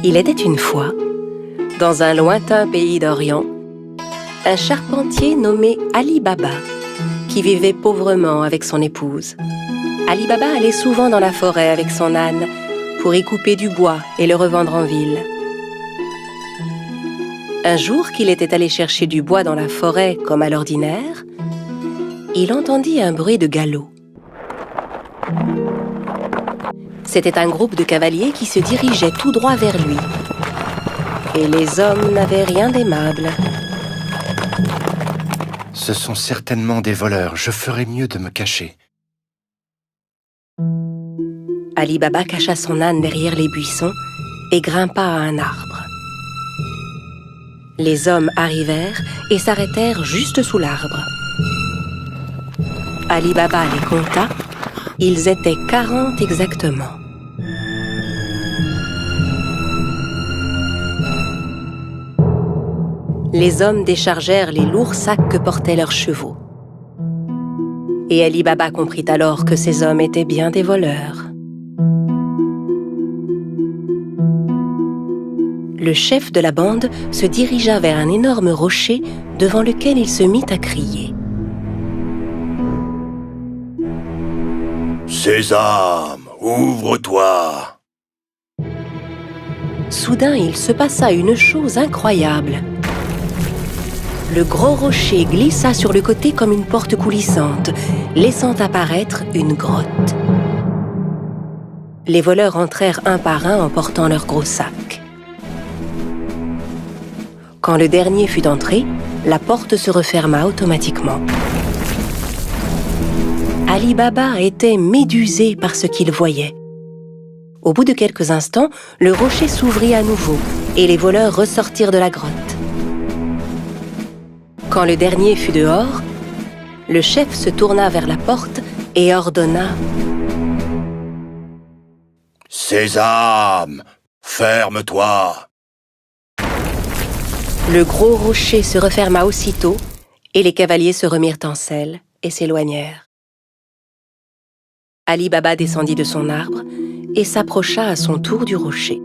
Il était une fois, dans un lointain pays d'Orient, un charpentier nommé Ali Baba, qui vivait pauvrement avec son épouse. Ali Baba allait souvent dans la forêt avec son âne pour y couper du bois et le revendre en ville. Un jour qu'il était allé chercher du bois dans la forêt comme à l'ordinaire, il entendit un bruit de galop. C'était un groupe de cavaliers qui se dirigeait tout droit vers lui. Et les hommes n'avaient rien d'aimable. Ce sont certainement des voleurs. Je ferais mieux de me cacher. Ali Baba cacha son âne derrière les buissons et grimpa à un arbre. Les hommes arrivèrent et s'arrêtèrent juste sous l'arbre. Ali Baba les compta. Ils étaient 40 exactement. Les hommes déchargèrent les lourds sacs que portaient leurs chevaux. Et Ali Baba comprit alors que ces hommes étaient bien des voleurs. Le chef de la bande se dirigea vers un énorme rocher devant lequel il se mit à crier. « Sésame, ouvre-toi !» Soudain, il se passa une chose incroyable. Le gros rocher glissa sur le côté comme une porte coulissante, laissant apparaître une grotte. Les voleurs entrèrent un par un en portant leurs gros sacs. Quand le dernier fut entré, la porte se referma automatiquement. Ali Baba était médusé par ce qu'il voyait. Au bout de quelques instants, le rocher s'ouvrit à nouveau et les voleurs ressortirent de la grotte. Quand le dernier fut dehors, le chef se tourna vers la porte et ordonna « Sésame, ferme-toi !» Le gros rocher se referma aussitôt et les cavaliers se remirent en selle et s'éloignèrent. Ali Baba descendit de son arbre et s'approcha à son tour du rocher.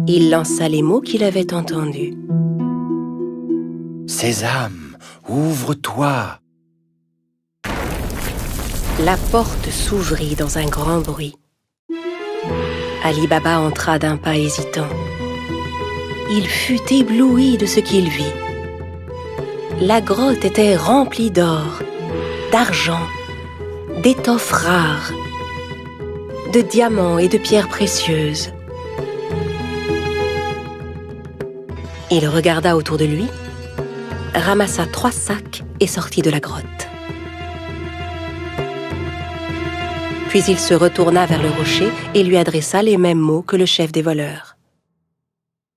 Il lança les mots qu'il avait entendus. « Sésame, ouvre-toi !» La porte s'ouvrit dans un grand bruit. Ali Baba entra d'un pas hésitant. Il fut ébloui de ce qu'il vit. La grotte était remplie d'or, d'argent, d'étoffes rares, de diamants et de pierres précieuses. Il regarda autour de lui, ramassa 3 sacs et sortit de la grotte. Puis il se retourna vers le rocher et lui adressa les mêmes mots que le chef des voleurs.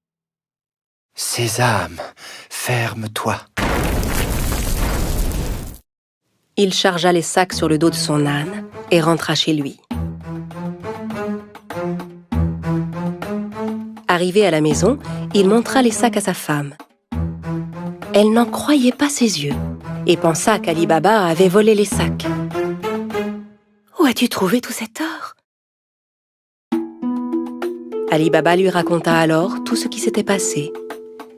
« Sésame, ferme-toi !» Il chargea les sacs sur le dos de son âne et rentra chez lui. Arrivé à la maison, il montra les sacs à sa femme. Elle n'en croyait pas ses yeux et pensa qu'Ali Baba avait volé les sacs. « Où as-tu trouvé tout cet or ?» Ali Baba lui raconta alors tout ce qui s'était passé.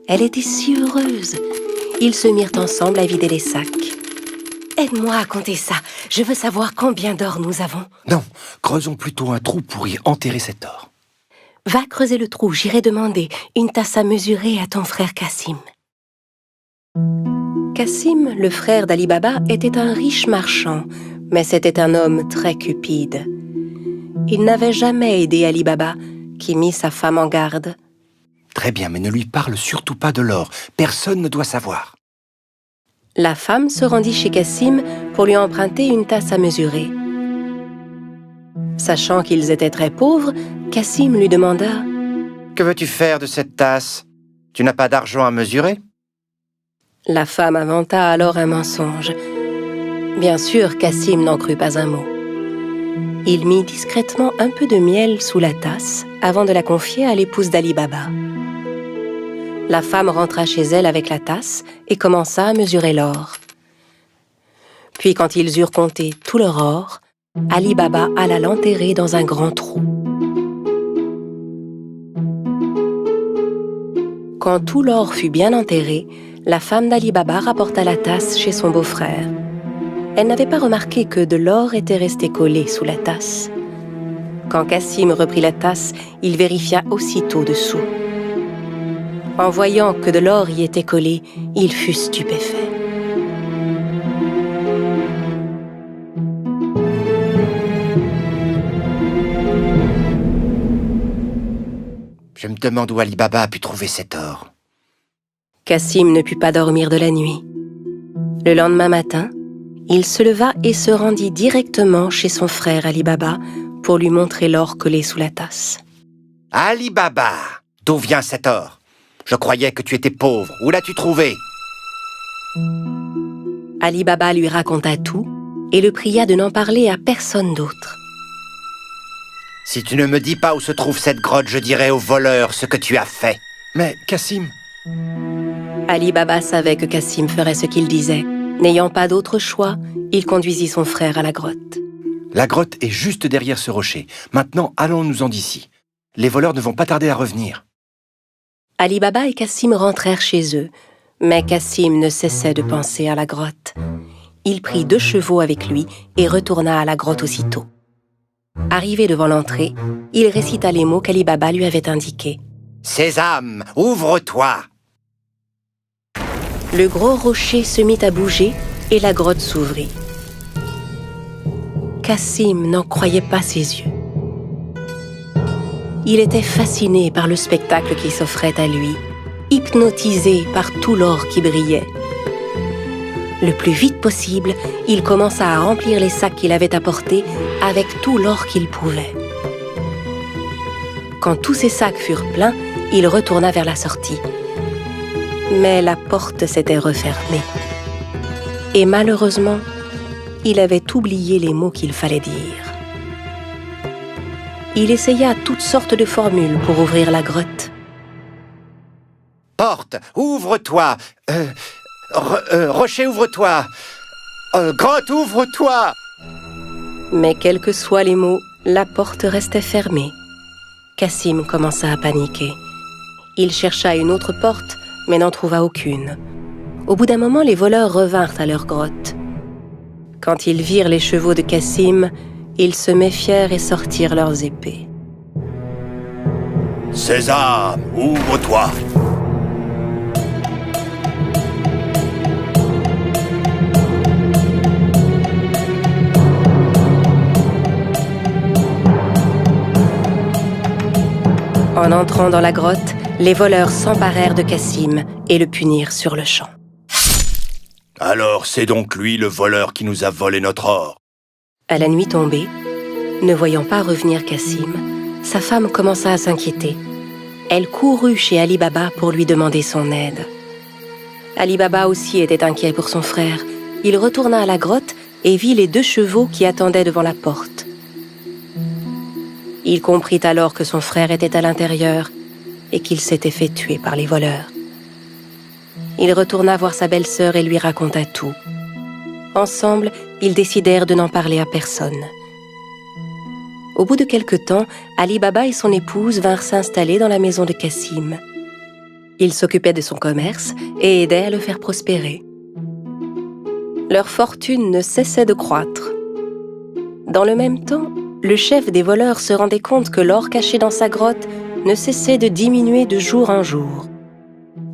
Elle était si heureuse. Ils se mirent ensemble à vider les sacs. « Aide-moi à compter ça. Je veux savoir combien d'or nous avons. » « Non, creusons plutôt un trou pour y enterrer cet or. » « Va creuser le trou, j'irai demander une tasse à mesurer à ton frère Cassim. » Cassim, le frère d'Ali Baba, était un riche marchand, mais c'était un homme très cupide. Il n'avait jamais aidé Ali Baba, qui mit sa femme en garde. « Très bien, mais ne lui parle surtout pas de l'or. Personne ne doit savoir. » La femme se rendit chez Cassim pour lui emprunter une tasse à mesurer. Sachant qu'ils étaient très pauvres, Cassim lui demanda « Que veux-tu faire de cette tasse? Tu n'as pas d'argent à mesurer ?» La femme inventa alors un mensonge. Bien sûr, Cassim n'en crut pas un mot. Il mit discrètement un peu de miel sous la tasse avant de la confier à l'épouse d'Ali Baba. La femme rentra chez elle avec la tasse et commença à mesurer l'or. Puis quand ils eurent compté tout leur or, Ali Baba alla l'enterrer dans un grand trou. Quand tout l'or fut bien enterré, la femme d'Ali Baba rapporta la tasse chez son beau-frère. Elle n'avait pas remarqué que de l'or était resté collé sous la tasse. Quand Cassim reprit la tasse, il vérifia aussitôt dessous. En voyant que de l'or y était collé, il fut stupéfait. Je me demande où Ali Baba a pu trouver cet or. Cassim ne put pas dormir de la nuit. Le lendemain matin, il se leva et se rendit directement chez son frère Ali Baba pour lui montrer l'or collé sous la tasse. Ali Baba, d'où vient cet or? Je croyais que tu étais pauvre. Où l'as-tu trouvé? Ali Baba lui raconta tout et le pria de n'en parler à personne d'autre. Si tu ne me dis pas où se trouve cette grotte, je dirai aux voleurs ce que tu as fait. Mais, Cassim... Ali Baba savait que Cassim ferait ce qu'il disait. N'ayant pas d'autre choix, il conduisit son frère à la grotte. La grotte est juste derrière ce rocher. Maintenant, allons-nous-en d'ici. Les voleurs ne vont pas tarder à revenir. Ali Baba et Cassim rentrèrent chez eux, mais Cassim ne cessait de penser à la grotte. Il prit 2 chevaux avec lui et retourna à la grotte aussitôt. Arrivé devant l'entrée, il récita les mots qu'Ali Baba lui avait indiqués. « Sésame, ouvre-toi » Le gros rocher se mit à bouger et la grotte s'ouvrit. Cassim n'en croyait pas ses yeux. Il était fasciné par le spectacle qui s'offrait à lui, hypnotisé par tout l'or qui brillait. Le plus vite possible, il commença à remplir les sacs qu'il avait apportés avec tout l'or qu'il pouvait. Quand tous ces sacs furent pleins, il retourna vers la sortie. Mais la porte s'était refermée. Et malheureusement, il avait oublié les mots qu'il fallait dire. Il essaya toutes sortes de formules pour ouvrir la grotte. « Porte, ouvre-toi Rocher, ouvre-toi Grotte, ouvre-toi » Mais quels que soient les mots, la porte restait fermée. Cassim commença à paniquer. Il chercha une autre porte, mais n'en trouva aucune. Au bout d'un moment, les voleurs revinrent à leur grotte. Quand ils virent les chevaux de Cassim, ils se méfièrent et sortirent leurs épées. « Sésame, ouvre-toi » En entrant dans la grotte, les voleurs s'emparèrent de Cassim et le punirent sur le champ. « Alors c'est donc lui le voleur qui nous a volé notre or » À la nuit tombée, ne voyant pas revenir Cassim, sa femme commença à s'inquiéter. Elle courut chez Ali Baba pour lui demander son aide. Ali Baba aussi était inquiet pour son frère. Il retourna à la grotte et vit les 2 chevaux qui attendaient devant la porte. Il comprit alors que son frère était à l'intérieur et qu'il s'était fait tuer par les voleurs. Il retourna voir sa belle-sœur et lui raconta tout. Ensemble, ils décidèrent de n'en parler à personne. Au bout de quelque temps, Ali Baba et son épouse vinrent s'installer dans la maison de Cassim. Ils s'occupaient de son commerce et aidaient à le faire prospérer. Leur fortune ne cessait de croître. Dans le même temps, le chef des voleurs se rendait compte que l'or caché dans sa grotte ne cessait de diminuer de jour en jour.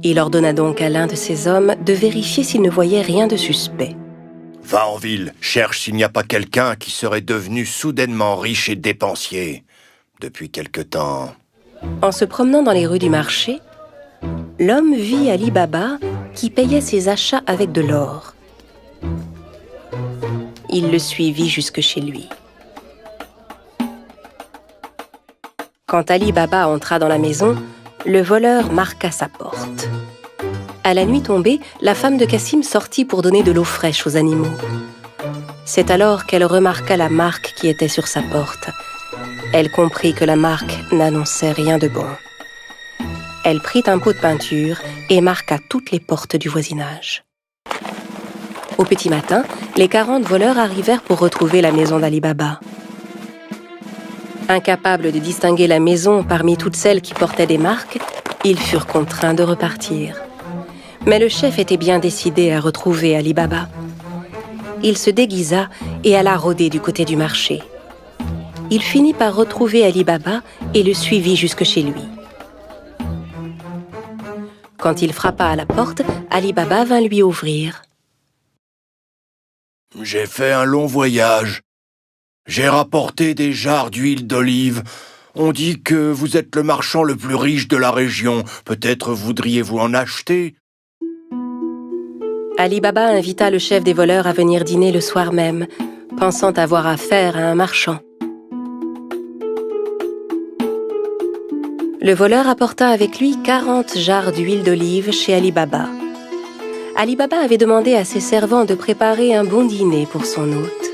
Il ordonna donc à l'un de ses hommes de vérifier s'il ne voyait rien de suspect. « Va en ville, cherche s'il n'y a pas quelqu'un qui serait devenu soudainement riche et dépensier depuis quelque temps. » En se promenant dans les rues du marché, l'homme vit Ali Baba qui payait ses achats avec de l'or. Il le suivit jusque chez lui. Quand Ali Baba entra dans la maison, le voleur marqua sa porte. À la nuit tombée, la femme de Cassim sortit pour donner de l'eau fraîche aux animaux. C'est alors qu'elle remarqua la marque qui était sur sa porte. Elle comprit que la marque n'annonçait rien de bon. Elle prit un pot de peinture et marqua toutes les portes du voisinage. Au petit matin, les 40 voleurs arrivèrent pour retrouver la maison d'Ali Baba. Incapable de distinguer la maison parmi toutes celles qui portaient des marques, Ils furent contraints de repartir. Mais le chef était bien décidé à retrouver Ali Baba. Il se déguisa et alla rôder du côté du marché. Il finit par retrouver Ali Baba et le suivit jusque chez lui. Quand il frappa à la porte, Ali Baba vint lui ouvrir. « J'ai fait un long voyage. J'ai rapporté des jarres d'huile d'olive. On dit que vous êtes le marchand le plus riche de la région. Peut-être voudriez-vous en acheter ?» Ali Baba invita le chef des voleurs à venir dîner le soir même, pensant avoir affaire à un marchand. Le voleur apporta avec lui 40 jarres d'huile d'olive chez Ali Baba. Ali Baba avait demandé à ses servants de préparer un bon dîner pour son hôte.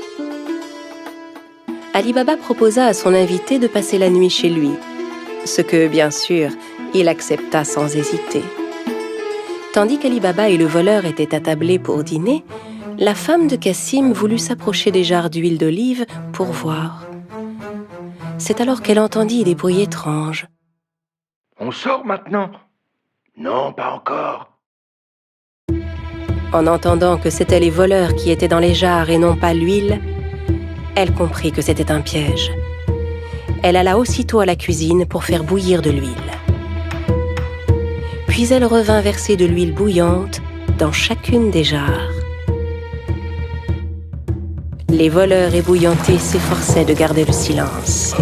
Ali Baba proposa à son invité de passer la nuit chez lui, ce que, bien sûr, il accepta sans hésiter. Tandis qu'Ali Baba et le voleur étaient attablés pour dîner, la femme de Cassim voulut s'approcher des jarres d'huile d'olive pour voir. C'est alors qu'elle entendit des bruits étranges. « On sort maintenant ?»« Non, pas encore. » En entendant que c'étaient les voleurs qui étaient dans les jarres et non pas l'huile, elle comprit que c'était un piège. Elle alla aussitôt à la cuisine pour faire bouillir de l'huile. Puis elle revint verser de l'huile bouillante dans chacune des jarres. Les voleurs ébouillantés s'efforçaient de garder le silence.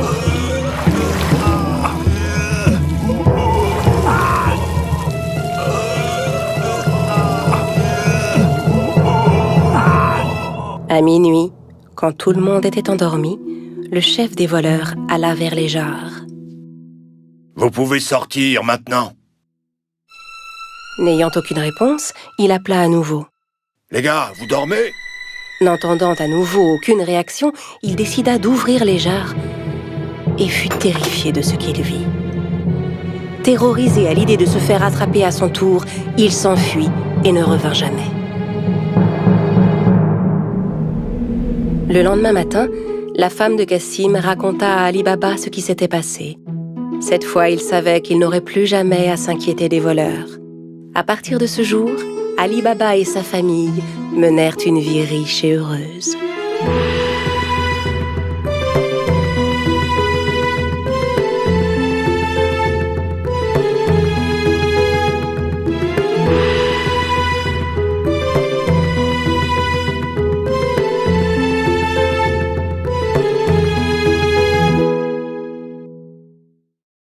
À minuit, quand tout le monde était endormi, le chef des voleurs alla vers les jarres. « Vous pouvez sortir maintenant. » N'ayant aucune réponse, il appela à nouveau. « Les gars, vous dormez ?» N'entendant à nouveau aucune réaction, il décida d'ouvrir les jarres et fut terrifié de ce qu'il vit. Terrorisé à l'idée de se faire attraper à son tour, il s'enfuit et ne revint jamais. Le lendemain matin, la femme de Cassim raconta à Ali Baba ce qui s'était passé. Cette fois, il savait qu'il n'aurait plus jamais à s'inquiéter des voleurs. À partir de ce jour, Ali Baba et sa famille menèrent une vie riche et heureuse.